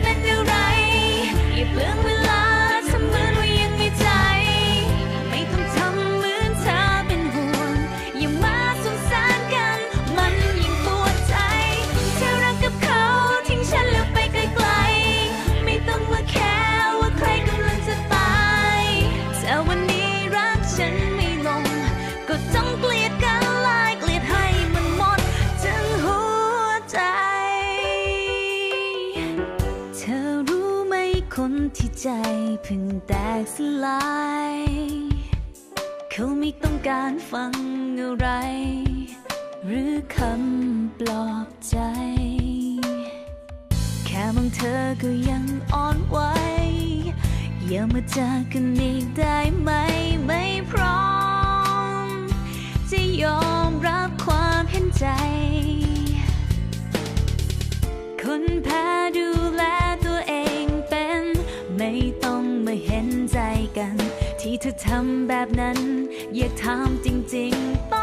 เป็นอะไรอย่าเปลืองเวลาทำเหมือนว่ายังมีใจไม่ต้องทำเหมือนเธอเป็นห่วงอย่ามาสงสารกันมันยิ่งปวดใจเธอรักกับเขาทิ้งฉันแล้วไปไกลๆไม่ต้องมาแค่ว่าใครกำลังจะตายแต่วันนี้รักฉันไม่ลงก็ต้องเกลียดกันลายเกลียดให้มันหมดทั้งหัวใจเธอรู้ไหมคนที่ใจเพิ่งแตกสลายเขาไม่ต้องการฟังอะไรหรือคำปลอบใจแค่มองเธอก็ยังอ่อนไหวอย่ามาจากกันอีกได้ไหมไม่พร้อมจะยอมรับความเห็นใจคนแพ้ดูแลตัวเองเป็นไม่ต้องมาเห็นใจกันที่เธอทำแบบนั้นอยากถามจริงๆ